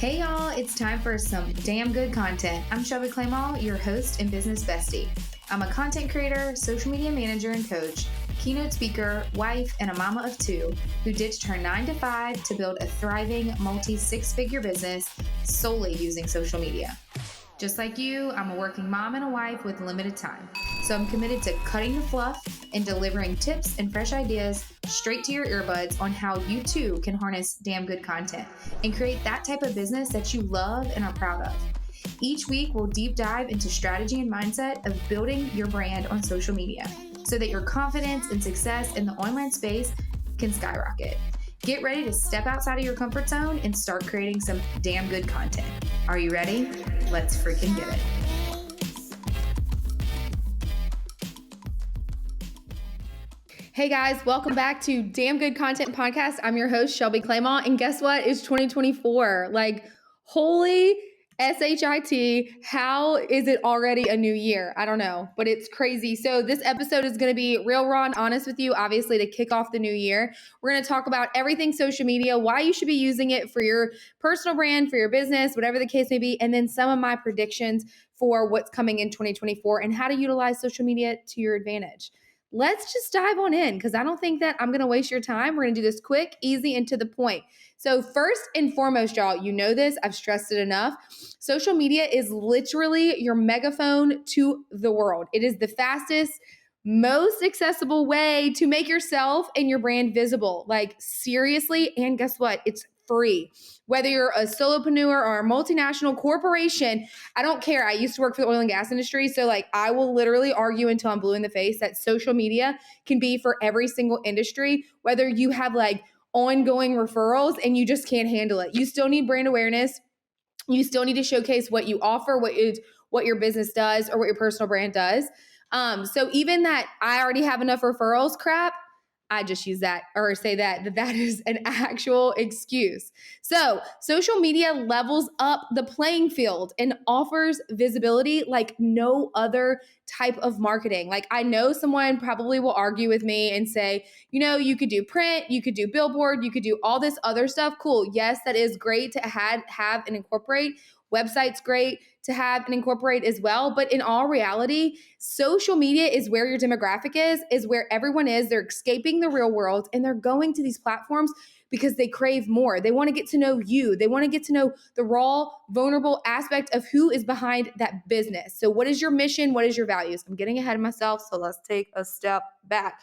Hey y'all, it's time for some damn good content. I'm Shelby Clement, your host and business bestie. I'm a content creator, social media manager and coach, keynote speaker, wife, and a mama of two who ditched her 9-to-5 to build a thriving multi-six-figure business solely using social media. Just like you, I'm a working mom and a wife with limited time. So I'm committed to cutting the fluff and delivering tips and fresh ideas straight to your earbuds on how you too can harness damn good content and create that type of business that you love and are proud of. Each week, we'll deep dive into strategy and mindset of building your brand on social media so that your confidence and success in the online space can skyrocket. Get ready to step outside of your comfort zone and start creating some damn good content. Are you ready? Let's freaking get it. Hey guys, welcome back to Damn Good Content Podcast. I'm your host, Shelby Clement, and guess what? It's 2024. Holy SHIT, how is it already a new year? I don't know, but it's crazy. So this episode is going to be real raw and honest with you, obviously, to kick off the new year. We're going to talk about everything social media, why you should be using it for your personal brand, for your business, whatever the case may be, and then some of my predictions for what's coming in 2024 and how to utilize social media to your advantage. Let's just dive on in because I don't think that I'm going to waste your time. We're going to do this quick, easy, and to the point. So first and foremost, y'all, you know this, I've stressed it enough. Social media is literally your megaphone to the world. It is the fastest, most accessible way to make yourself and your brand visible. Seriously, and guess what? It's free. Whether you're a solopreneur or a multinational corporation, I don't care. I used to work for the oil and gas industry. So I will literally argue until I'm blue in the face that social media can be for every single industry, whether you have ongoing referrals and you just can't handle it. You still need brand awareness. You still need to showcase what you offer, what your business does or what your personal brand does. So even that I already have enough referrals crap, I just use that or say that is an actual excuse. So social media levels up the playing field and offers visibility like no other type of marketing. I know someone probably will argue with me and say, you could do print, you could do billboard, you could do all this other stuff. Cool. Yes, that is great to have and incorporate. Website's great to have and incorporate as well. But in all reality, social media is where your demographic is where everyone is. They're escaping the real world and they're going to these platforms because they crave more. They want to get to know you. They want to get to know the raw, vulnerable aspect of who is behind that business. So what is your mission? What is your values? I'm getting ahead of myself, so let's take a step back.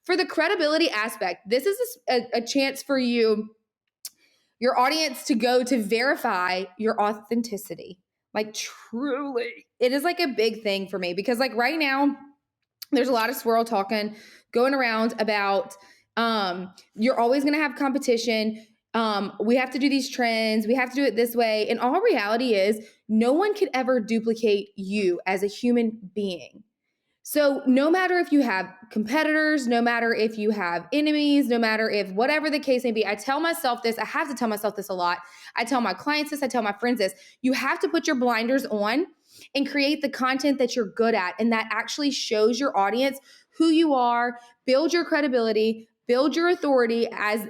For the credibility aspect, this is a chance for your audience to go to verify your authenticity. Truly. It is a big thing for me because right now there's a lot of swirl talking going around about you're always going to have competition. We have to do these trends. We have to do it this way. And all reality is no one could ever duplicate you as a human being. So no matter if you have competitors, no matter if you have enemies, no matter if whatever the case may be, I tell myself this, I have to tell myself this a lot. I tell my clients this, I tell my friends this. You have to put your blinders on and create the content that you're good at and that actually shows your audience who you are, build your credibility, build your authority as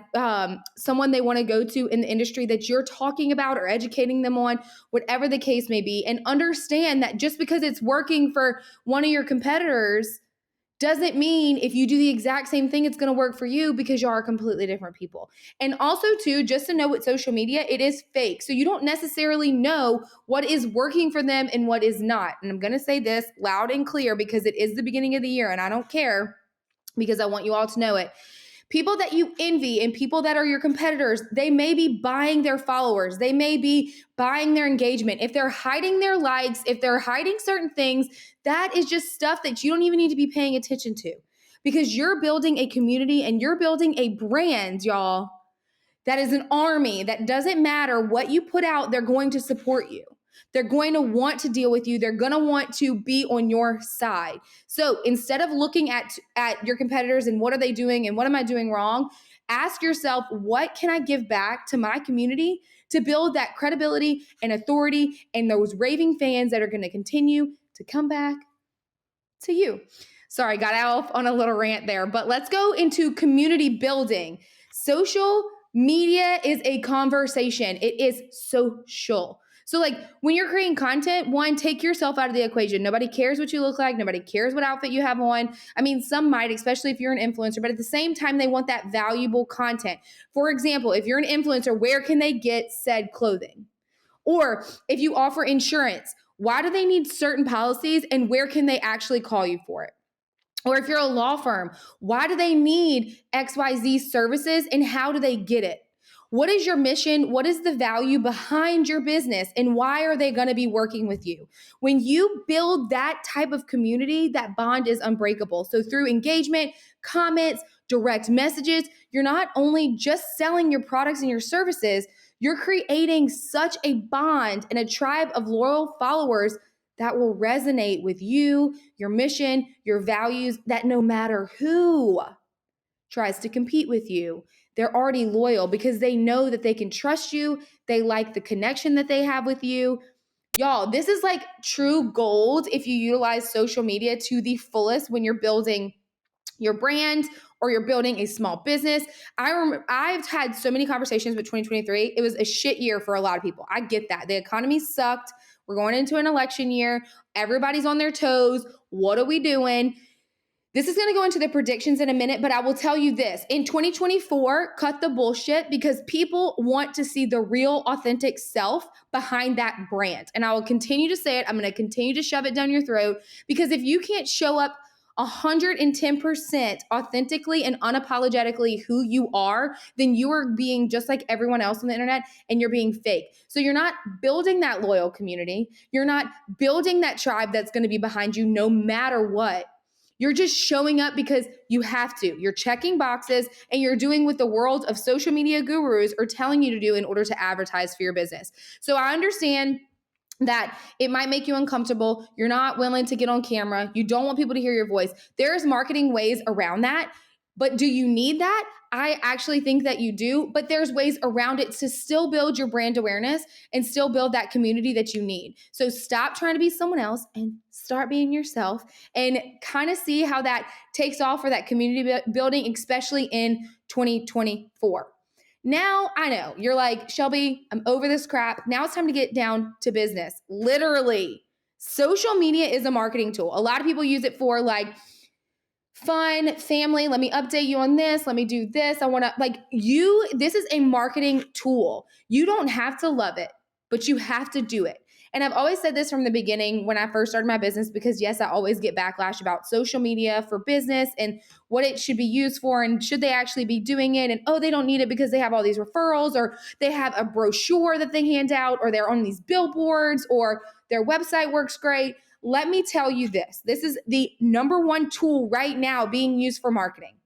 someone they want to go to in the industry that you're talking about or educating them on, whatever the case may be. And understand that just because it's working for one of your competitors doesn't mean if you do the exact same thing, it's going to work for you because you are completely different people. And also too, just to know with social media, it is fake. So you don't necessarily know what is working for them and what is not. And I'm going to say this loud and clear because it is the beginning of the year and I don't care because I want you all to know it. People that you envy and people that are your competitors, they may be buying their followers. They may be buying their engagement. If they're hiding their likes, if they're hiding certain things, that is just stuff that you don't even need to be paying attention to because you're building a community and you're building a brand, y'all, that is an army that doesn't matter what you put out, they're going to support you. They're going to want to deal with you. They're going to want to be on your side. So instead of looking at your competitors and what are they doing and what am I doing wrong, ask yourself, what can I give back to my community to build that credibility and authority and those raving fans that are going to continue to come back to you. Sorry, got off on a little rant there, but let's go into community building. Social Media is a conversation. It is social. So like when you're creating content, one, take yourself out of the equation. Nobody cares what you look like. Nobody cares what outfit you have on. I mean, some might, especially if you're an influencer, but at the same time, they want that valuable content. For example, if you're an influencer, where can they get said clothing? Or if you offer insurance, why do they need certain policies and where can they actually call you for it? Or if you're a law firm, why do they need XYZ services and how do they get it? What is your mission? What is the value behind your business? And why are they going to be working with you? When you build that type of community, that bond is unbreakable. So through engagement, comments, direct messages, you're not only just selling your products and your services, you're creating such a bond and a tribe of loyal followers that will resonate with you, your mission, your values, that no matter who tries to compete with you, they're already loyal because they know that they can trust you. They like the connection that they have with you. Y'all, this is like true gold if you utilize social media to the fullest when you're building your brand or you're building a small business. I've had so many conversations with 2023. It was a shit year for a lot of people. I get that. The economy sucked. We're going into an election year. Everybody's on their toes. What are we doing? This is going to go into the predictions in a minute, but I will tell you this. In 2024, cut the bullshit because people want to see the real, authentic self behind that brand. And I will continue to say it. I'm going to continue to shove it down your throat because if you can't show up 110% authentically and unapologetically who you are, then you are being just like everyone else on the internet and you're being fake. So you're not building that loyal community. You're not building that tribe that's going to be behind you no matter what. You're just showing up because you have to. You're checking boxes and you're doing what the world of social media gurus are telling you to do in order to advertise for your business. So I understand that it might make you uncomfortable. You're not willing to get on camera. You don't want people to hear your voice. There's marketing ways around that. But do you need that? I actually think that you do, but there's ways around it to still build your brand awareness and still build that community that you need. So stop trying to be someone else and start being yourself and kind of see how that takes off for that community building, especially in 2024. Now, I know you're like, Shelby, I'm over this crap. Now it's time to get down to business. Literally, social media is a marketing tool. A lot of people use it for like fun, family. Let me update you on this. Let me do this. I want to this is a marketing tool. You don't have to love it, but you have to do it. And I've always said this from the beginning when I first started my business, because yes, I always get backlash about social media for business and what it should be used for. And should they actually be doing it? And, oh, they don't need it because they have all these referrals, or they have a brochure that they hand out, or they're on these billboards, or their website works great. Let me tell you this. This is the number one tool right now being used for marketing,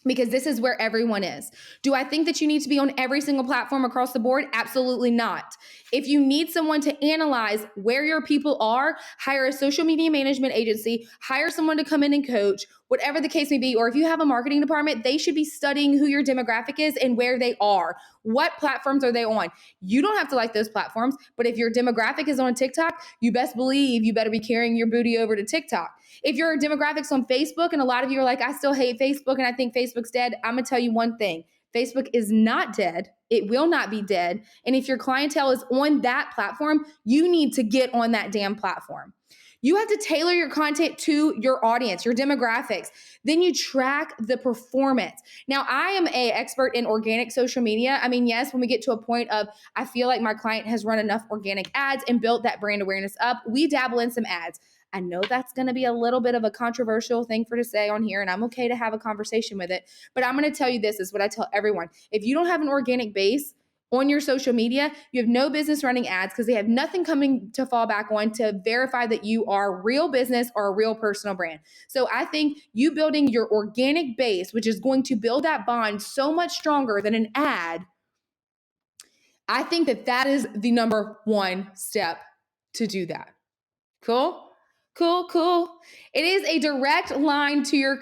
because this is where everyone is. Do I think that you need to be on every single platform across the board? Absolutely not. If you need someone to analyze where your people are, hire a social media management agency, hire someone to come in and coach, whatever the case may be. Or if you have a marketing department, they should be studying who your demographic is and where they are. What platforms are they on? You don't have to like those platforms, but if your demographic is on TikTok, you best believe you better be carrying your booty over to TikTok. If your demographic's on Facebook, and a lot of you are like, I still hate Facebook and I think Facebook's dead, I'm gonna tell you one thing. Facebook is not dead. It will not be dead. And if your clientele is on that platform, you need to get on that damn platform. You have to tailor your content to your audience, your demographics. Then you track the performance. Now, I am an expert in organic social media. I mean, yes, when we get to a point of, I feel like my client has run enough organic ads and built that brand awareness up, we dabble in some ads. I know that's going to be a little bit of a controversial thing to say on here, and I'm okay to have a conversation with it. But I'm going to tell you this is what I tell everyone. If you don't have an organic base on your social media, you have no business running ads, because they have nothing coming to fall back on to verify that you are real business or a real personal brand. So I think you building your organic base, which is going to build that bond so much stronger than an ad, I think that is the number one step to do that. Cool? Cool. It is a direct line to your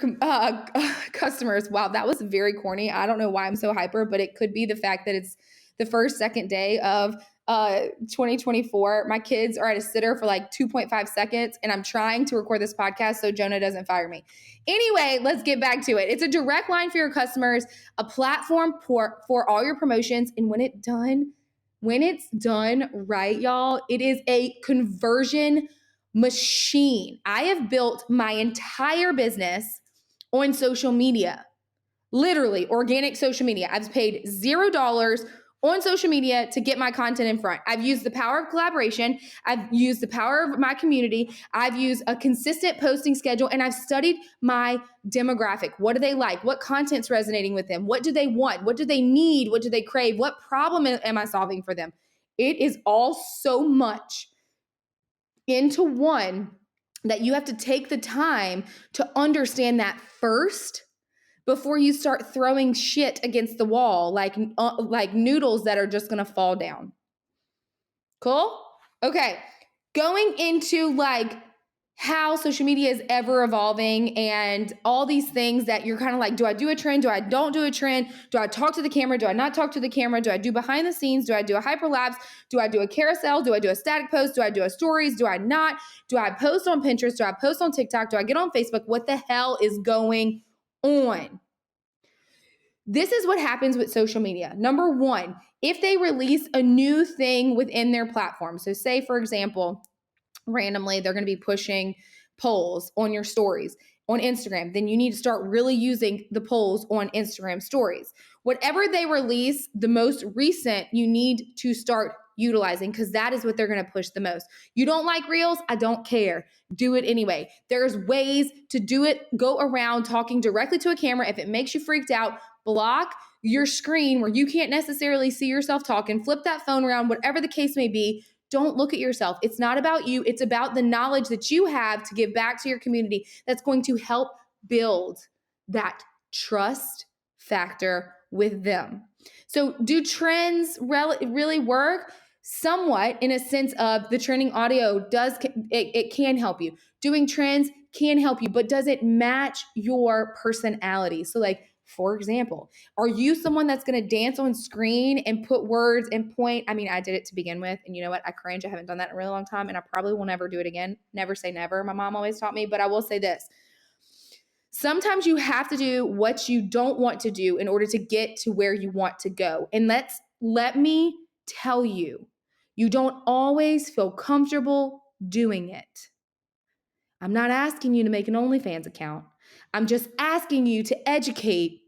customers. Wow, that was very corny. I don't know why I'm so hyper, but it could be the fact that it's the second day of 2024. My kids are at a sitter for like 2.5 seconds, and I'm trying to record this podcast so Jonah doesn't fire me. Anyway, let's get back to it. It's a direct line for your customers, a platform for all your promotions, and when it's done right, y'all, it is a conversion machine. I have built my entire business on social media. Literally, organic social media. I've paid $0 on social media to get my content in front. I've used the power of collaboration. I've used the power of my community. I've used a consistent posting schedule, and I've studied my demographic. What do they like? What content's resonating with them? What do they want? What do they need? What do they crave? What problem am I solving for them? It is all so much into one that you have to take the time to understand that first before you start throwing shit against the wall like noodles that are just going to fall down. Cool? Okay. Going into like how social media is ever evolving and all these things that you're kind of like, do I do a trend? Do I don't do a trend? Do I talk to the camera? Do I not talk to the camera? Do I do behind the scenes? Do I do a hyperlapse? Do I do a carousel? Do I do a static post? Do I do a stories? Do I not? Do I post on Pinterest? Do I post on TikTok? Do I get on Facebook? What the hell is going on? This is what happens with social media. Number one, if they release a new thing within their platform, so say, for example, randomly, they're going to be pushing polls on your stories on Instagram, then you need to start really using the polls on Instagram stories. Whatever they release, the most recent, you need to start utilizing because that is what they're going to push the most. You don't like reels? I don't care. Do it anyway. There's ways to do it. Go around talking directly to a camera. If it makes you freaked out, block your screen where you can't necessarily see yourself talking, flip that phone around, whatever the case may be. Don't look at yourself. It's not about you. It's about the knowledge that you have to give back to your community that's going to help build that trust factor with them. So do trends really work? Somewhat, in a sense of the trending audio it can help you. Doing trends can help you, but does it match your personality? So like, for example, are you someone that's going to dance on screen and put words and point? I mean, I did it to begin with. And you know what? I cringe. I haven't done that in a really long time. And I probably will never do it again. Never say never. My mom always taught me. But I will say this. Sometimes you have to do what you don't want to do in order to get to where you want to go. And let me tell you, you don't always feel comfortable doing it. I'm not asking you to make an OnlyFans account. I'm just asking you to educate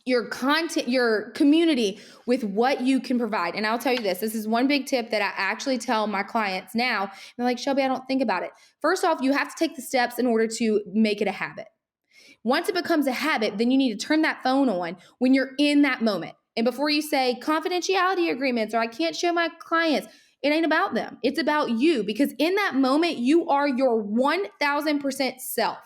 your content, your community with what you can provide. And I'll tell you this is one big tip that I actually tell my clients now. They're like, Shelby, I don't think about it. First off, you have to take the steps in order to make it a habit. Once it becomes a habit, then you need to turn that phone on when you're in that moment. And before you say confidentiality agreements or I can't show my clients, it ain't about them. It's about you because in that moment, you are your 1000% self.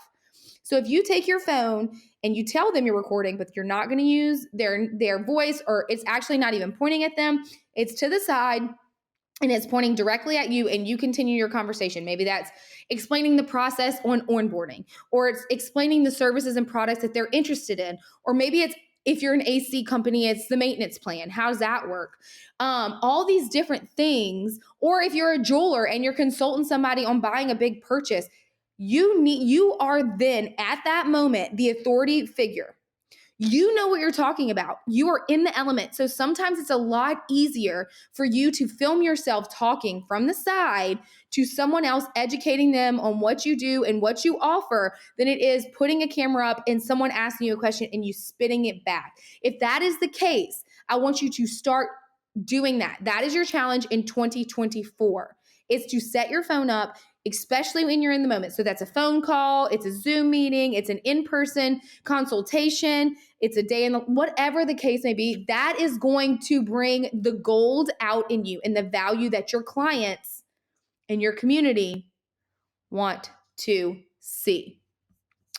So if you take your phone and you tell them you're recording, but you're not going to use their voice, or it's actually not even pointing at them, it's to the side and it's pointing directly at you and you continue your conversation. Maybe that's explaining the process on onboarding, or it's explaining the services and products that they're interested in, or maybe it's if you're an AC company, it's the maintenance plan. How does that work? All these different things. Or if you're a jeweler and you're consulting somebody on buying a big purchase, you are then at that moment the authority figure. You know what you're talking about. You are in the element. So sometimes it's a lot easier for you to film yourself talking from the side to someone else, educating them on what you do and what you offer than it is putting a camera up and someone asking you a question and you spitting it back. If that is the case, I want you to start doing that. That is your challenge in 2024. It's to set your phone up, especially when you're in the moment. So that's a phone call, it's a Zoom meeting, it's an in-person consultation, it's a day in the, whatever the case may be, that is going to bring the gold out in you and the value that your clients and your community want to see.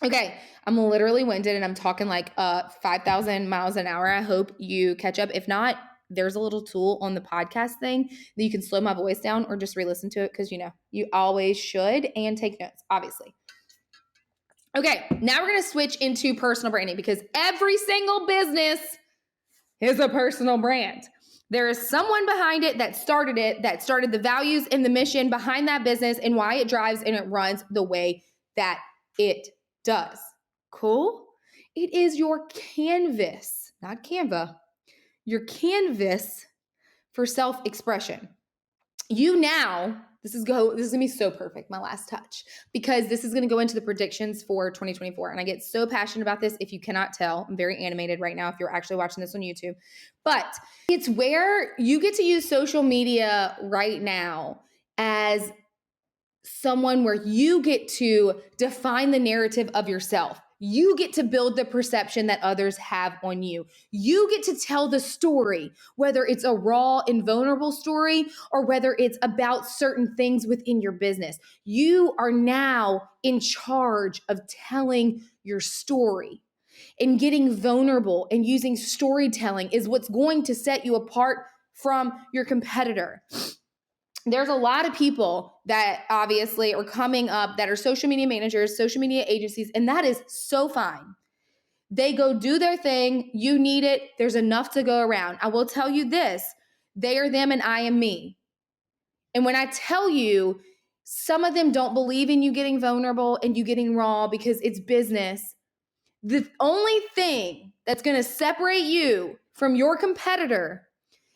Okay, I'm literally winded and I'm talking like 5,000 miles an hour. I hope you catch up. If not, there's a little tool on the podcast thing that you can slow my voice down or just re-listen to it because, you know, you always should, and take notes, obviously. Okay, now we're going to switch into personal branding because every single business is a personal brand. There is someone behind it, that started the values and the mission behind that business and why it drives and it runs the way that it does. Cool? It is your canvas, not Canva, your canvas for self-expression. This is going to be so perfect, my last touch, because this is going to go into the predictions for 2024. And I get so passionate about this. If you cannot tell, I'm very animated right now if you're actually watching this on YouTube. But it's where you get to use social media right now as someone where you get to define the narrative of yourself. You get to build the perception that others have on you. You get to tell the story, whether it's a raw and vulnerable story or whether it's about certain things within your business. You are now in charge of telling your story. And getting vulnerable and using storytelling is what's going to set you apart from your competitor. There's a lot of people that obviously are coming up that are social media managers, social media agencies, and that is so fine. They go do their thing. You need it. There's enough to go around. I will tell you this, they are them and I am me. And when I tell you, some of them don't believe in you getting vulnerable and you getting raw because it's business. The only thing that's going to separate you from your competitor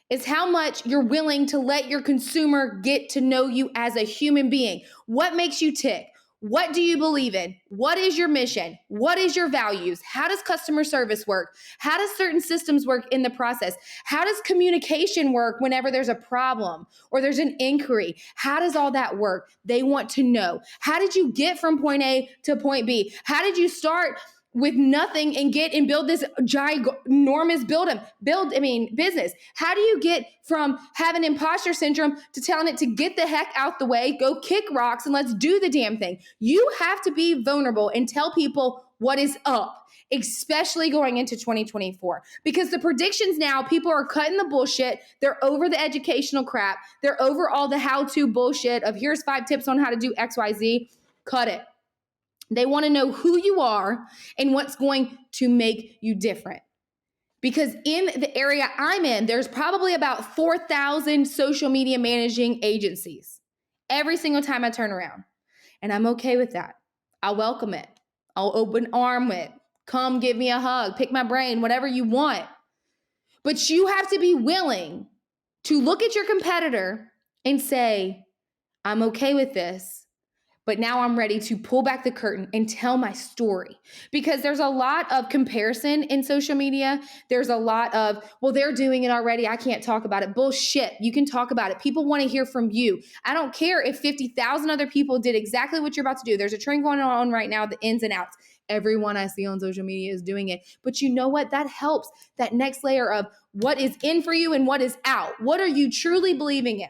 is how much you're willing to let your consumer get to know you as a human being. What makes you tick? What do you believe in? What is your mission? What is your values? How does customer service work? How does certain systems work in the process? How does communication work whenever there's a problem or there's an inquiry? How does all that work? They want to know. How did you get from point A to point B? How did you start with nothing and get and build this ginormous business? How do you get from having imposter syndrome to telling it to get the heck out the way, go kick rocks, and let's do the damn thing? You have to be vulnerable and tell people what is up, especially going into 2024. Because the predictions now, people are cutting the bullshit. They're over the educational crap. They're over all the how-to bullshit of here's 5 tips on how to do XYZ. Cut it. They want to know who you are and what's going to make you different. Because in the area I'm in, there's probably about 4,000 social media managing agencies every single time I turn around. And I'm okay with that. I'll welcome it. I'll open arm it. Come give me a hug, pick my brain, whatever you want. But you have to be willing to look at your competitor and say, I'm okay with this. But now I'm ready to pull back the curtain and tell my story, because there's a lot of comparison in social media. There's a lot of, well, they're doing it already, I can't talk about it. Bullshit. You can talk about it. People want to hear from you. I don't care if 50,000 other people did exactly what you're about to do. There's a trend going on right now, the ins and outs. Everyone I see on social media is doing it. But you know what? That helps that next layer of what is in for you and what is out. What are you truly believing in?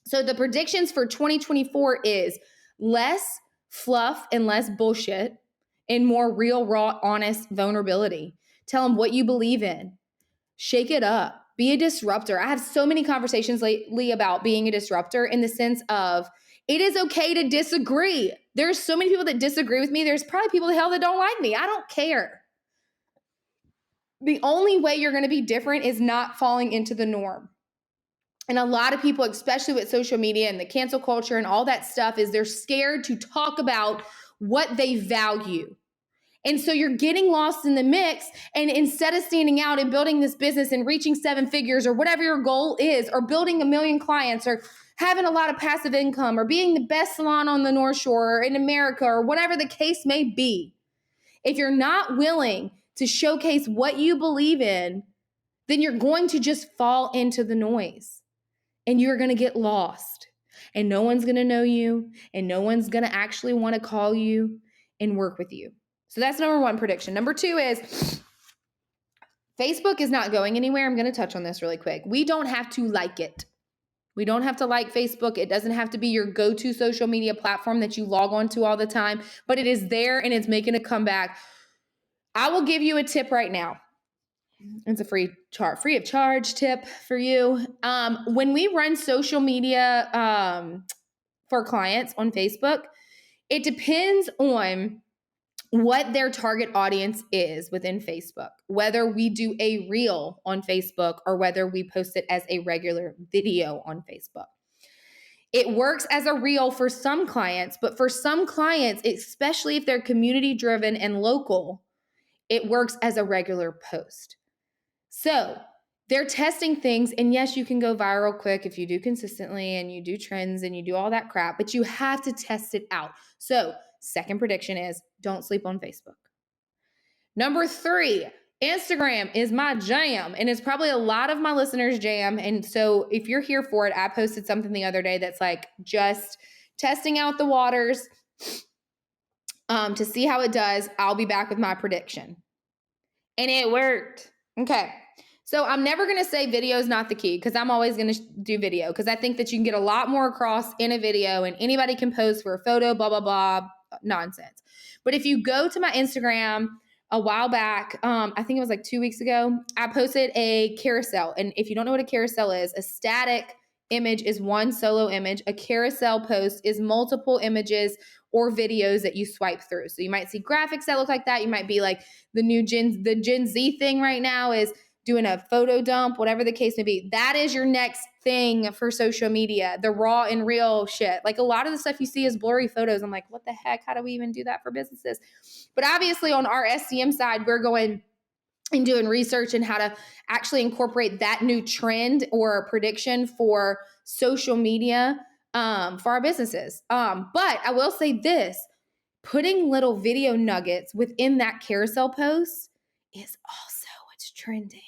So the predictions for 2024 is less fluff and less bullshit and more real, raw, honest vulnerability. Tell them what you believe in. Shake it up. Be a disruptor. I have so many conversations lately about being a disruptor in the sense of it is okay to disagree. There's so many people that disagree with me. There's probably people that don't like me. I don't care. The only way you're going to be different is not falling into the norm. And a lot of people, especially with social media and the cancel culture and all that stuff, is they're scared to talk about what they value. And so you're getting lost in the mix. And instead of standing out and building this business and reaching 7 figures or whatever your goal is, or building 1 million clients or having a lot of passive income or being the best salon on the North Shore or in America or whatever the case may be, if you're not willing to showcase what you believe in, then you're going to just fall into the noise. And you're going to get lost, and no one's going to know you, and no one's going to actually want to call you and work with you. So that's number 1 prediction. Number 2 is Facebook is not going anywhere. I'm going to touch on this really quick. We don't have to like it. We don't have to like Facebook. It doesn't have to be your go-to social media platform that you log on to all the time, but it is there and it's making a comeback. I will give you a tip right now. It's a free of charge tip for you. When we run social media for clients on Facebook, it depends on what their target audience is within Facebook, whether we do a reel on Facebook or whether we post it as a regular video on Facebook. It works as a reel for some clients, but for some clients, especially if they're community driven and local, it works as a regular post. So they're testing things, and yes, you can go viral quick if you do consistently and you do trends and you do all that crap, but you have to test it out. So second prediction is don't sleep on Facebook. Number 3, Instagram is my jam, and it's probably a lot of my listeners' jam. And so if you're here for it, I posted something the other day that's like just testing out the waters to see how it does. I'll be back with my prediction. And it worked. Okay. So I'm never going to say video is not the key, because I'm always going to do video, because I think that you can get a lot more across in a video, and anybody can pose for a photo, blah, blah, blah, nonsense. But if you go to my Instagram a while back, I think it was like 2 weeks ago, I posted a carousel. And if you don't know what a carousel is, a static image is one solo image. A carousel post is multiple images or videos that you swipe through. So you might see graphics that look like that. You might be like the Gen Z thing right now is doing a photo dump, whatever the case may be. That is your next thing for social media, the raw and real shit. Like a lot of the stuff you see is blurry photos. I'm like, what the heck? How do we even do that for businesses? But obviously on our SCM side, we're going and doing research and how to actually incorporate that new trend or prediction for social media for our businesses. But I will say this, putting little video nuggets within that carousel post is also what's trending.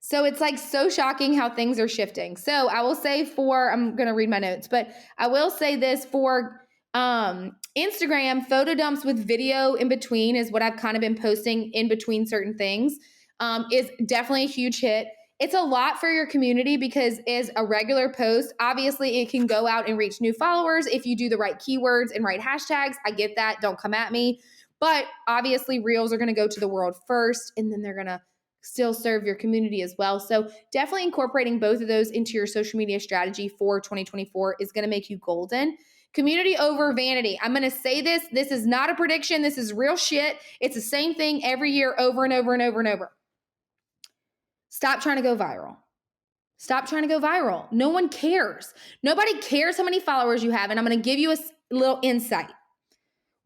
So it's like so shocking how things are shifting. So I will say I'm going to read my notes, but I will say this for Instagram, photo dumps with video in between is what I've kind of been posting in between certain things, is definitely a huge hit. It's a lot for your community because as a regular post, obviously it can go out and reach new followers if you do the right keywords and right hashtags. I get that. Don't come at me. But obviously reels are going to go to the world first, and then they're going to still serve your community as well. So definitely incorporating both of those into your social media strategy for 2024 is going to make you golden. Community over vanity. I'm going to say this. This is not a prediction. This is real shit. It's the same thing every year over and over and over and over. Stop trying to go viral. Stop trying to go viral. No one cares. Nobody cares how many followers you have. And I'm going to give you a little insight.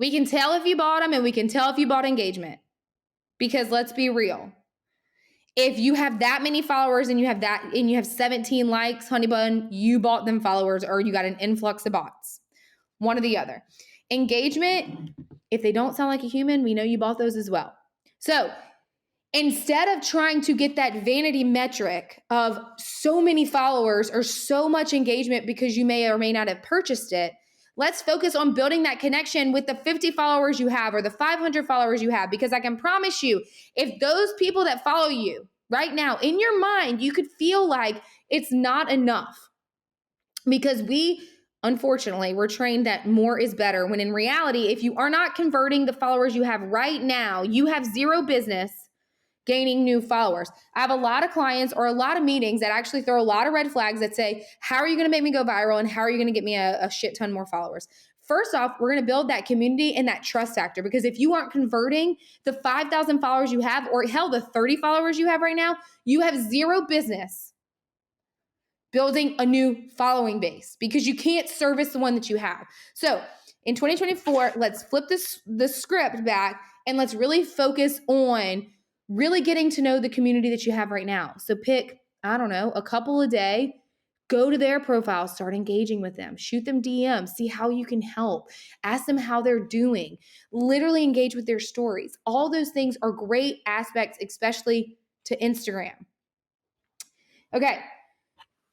We can tell if you bought them, and we can tell if you bought engagement. Because let's be real. If you have that many followers and you have 17 likes, honey bun, you bought them followers, or you got an influx of bots. One or the other. Engagement, if they don't sound like a human, we know you bought those as well. So instead of trying to get that vanity metric of so many followers or so much engagement because you may or may not have purchased it, let's focus on building that connection with the 50 followers you have or the 500 followers you have, because I can promise you, if those people that follow you right now, in your mind, you could feel like it's not enough, because unfortunately, we're trained that more is better, when in reality, if you are not converting the followers you have right now, you have zero business gaining new followers. I have a lot of clients or a lot of meetings that actually throw a lot of red flags that say, how are you going to make me go viral, and how are you going to get me a shit ton more followers? First off, we're going to build that community and that trust factor, because if you aren't converting the 5,000 followers you have, or hell, the 30 followers you have right now, you have zero business building a new following base, because you can't service the one that you have. So in 2024, let's flip the script back, and let's really focus on really getting to know the community that you have right now. So pick, I don't know, a couple a day, go to their profile, start engaging with them, shoot them DMs, see how you can help, ask them how they're doing, literally engage with their stories. All those things are great aspects, especially to Instagram. Okay.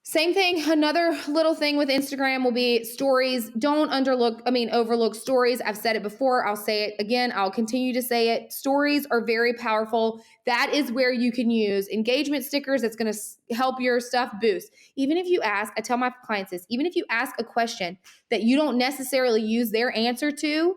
Same thing, another little thing with Instagram will be stories. Don't overlook stories. I've said it before. I'll say it again. I'll continue to say it. Stories are very powerful. That is where you can use engagement stickers. That's going to help your stuff boost. Even if you ask, I tell my clients this, even if you ask a question that you don't necessarily use their answer to,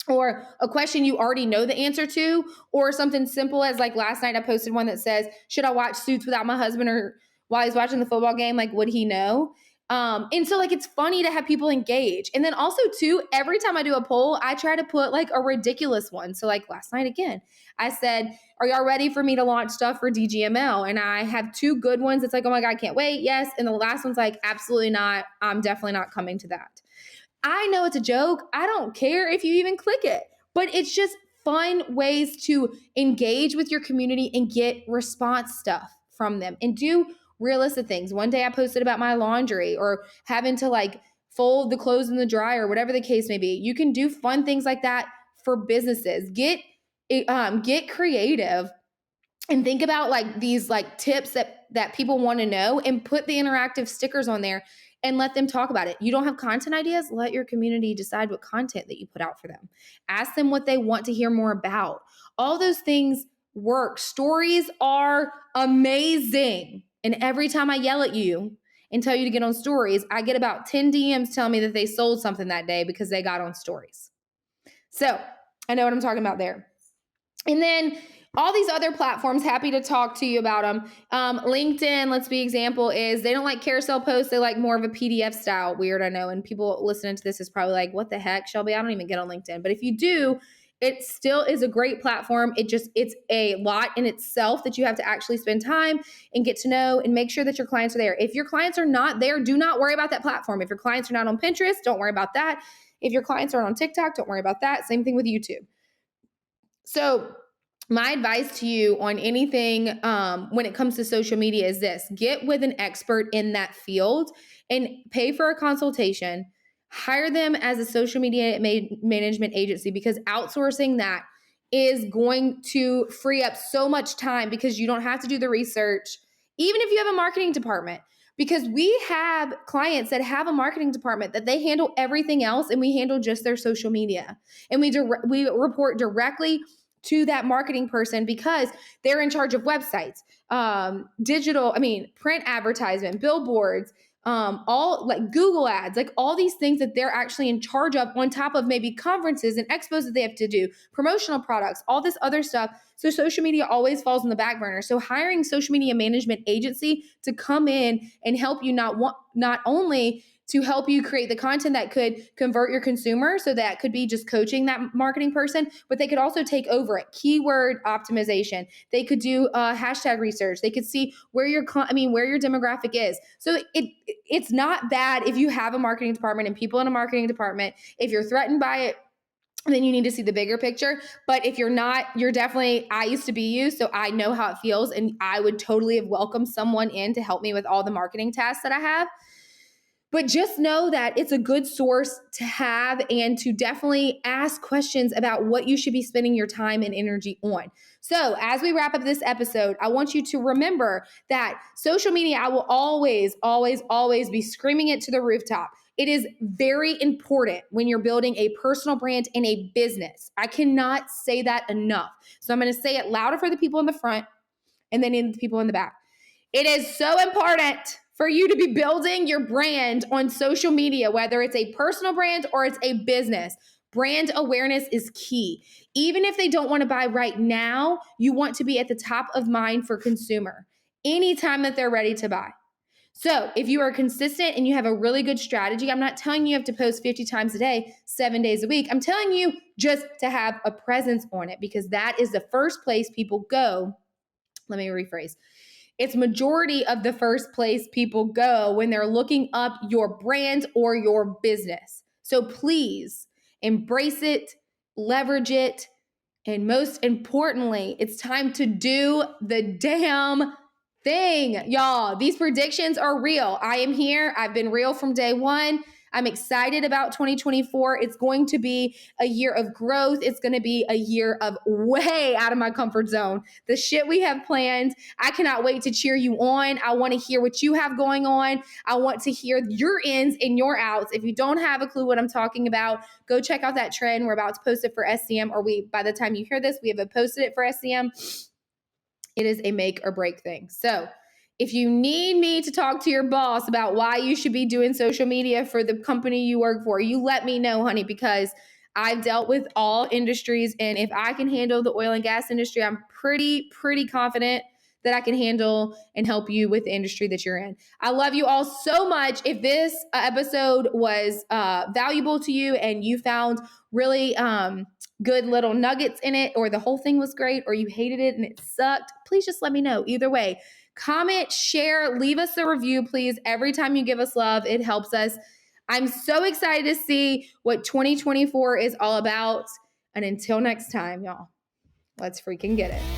or a question you already know the answer to, or something simple as like last night I posted one that says, should I watch Suits without my husband, or while he's watching the football game, like, would he know? And so like, it's funny to have people engage. And then also too, every time I do a poll, I try to put like a ridiculous one. So like last night again, I said, are y'all ready for me to launch stuff for DGML? And I have 2 good ones. It's like, oh my God, I can't wait. Yes. And the last one's like, absolutely not. I'm definitely not coming to that. I know it's a joke. I don't care if you even click it, but it's just fun ways to engage with your community and get response stuff from them and do realistic things. One day I posted about my laundry or having to like fold the clothes in the dryer, whatever the case may be. You can do fun things like that for businesses. Get creative and think about like these like tips that people want to know and put the interactive stickers on there and let them talk about it. You don't have content ideas? Let your community decide what content that you put out for them. Ask them what they want to hear more about. All those things work. Stories are amazing. And every time I yell at you and tell you to get on stories, I get about 10 DMs telling me that they sold something that day because they got on stories. So I know what I'm talking about there. And then all these other platforms, happy to talk to you about them. LinkedIn, let's be example, is they don't like carousel posts. They like more of a PDF style. Weird, I know. And people listening to this is probably like, what the heck, Shelby? I don't even get on LinkedIn. But if you do, it still is a great platform. It's a lot in itself that you have to actually spend time and get to know and make sure that your clients are there. If your clients are not there, do not worry about that platform. If your clients are not on Pinterest, don't worry about that. If your clients aren't on TikTok, don't worry about that. Same thing with YouTube. So my advice to you on anything when it comes to social media is this: get with an expert in that field and pay for a consultation. Hire them as a social media management agency, because outsourcing that is going to free up so much time because you don't have to do the research, even if you have a marketing department. Because we have clients that have a marketing department that they handle everything else, and we handle just their social media. And we report directly to that marketing person because they're in charge of websites, print advertisement, billboards, all like Google ads, like all these things that they're actually in charge of, on top of maybe conferences and expos that they have to do, promotional products, all this other stuff. So social media always falls on the back burner. So hiring social media management agency to come in and help you not only to help you create the content that could convert your consumer. So that could be just coaching that marketing person, but they could also take over it. Keyword optimization. They could do hashtag research. They could see where your demographic is. So it's not bad if you have a marketing department and people in a marketing department. If you're threatened by it, then you need to see the bigger picture. But if you're not, you're definitely, I used to be you, so I know how it feels. And I would totally have welcomed someone in to help me with all the marketing tasks that I have. But just know that it's a good source to have, and to definitely ask questions about what you should be spending your time and energy on. So as we wrap up this episode, I want you to remember that social media, I will always, always, always be screaming it to the rooftop. It is very important when you're building a personal brand in a business. I cannot say that enough. So I'm going to say it louder for the people in the front and then in the people in the back. It is so important for you to be building your brand on social media, whether it's a personal brand or it's a business. Brand awareness is key. Even if they don't want to buy right now, you want to be at the top of mind for consumer anytime that they're ready to buy. So if you are consistent and you have a really good strategy, I'm not telling you have to post 50 times a day, 7 days a week. I'm telling you just to have a presence on it, because that is the first place people go. Let me rephrase. It's majority of the first place people go when they're looking up your brand or your business. So please embrace it, leverage it, and most importantly, it's time to do the damn thing, y'all. These predictions are real. I am here. I've been real from day one. I'm excited about 2024. It's going to be a year of growth. It's going to be a year of way out of my comfort zone. The shit we have planned, I cannot wait to cheer you on. I want to hear what you have going on. I want to hear your ins and your outs. If you don't have a clue what I'm talking about, go check out that trend. We're about to post it for SCM, or by the time you hear this, we have posted it for SCM. It is a make or break thing. So if you need me to talk to your boss about why you should be doing social media for the company you work for, you let me know, honey, because I've dealt with all industries. And if I can handle the oil and gas industry, I'm pretty confident that I can handle and help you with the industry that you're in. I love you all so much. If this episode was valuable to you and you found really good little nuggets in it, or the whole thing was great, or you hated it and it sucked, please just let me know. Either way, comment, share, leave us a review, please. Every time you give us love, it helps us. I'm so excited to see what 2024 is all about. And until next time, y'all, let's freaking get it.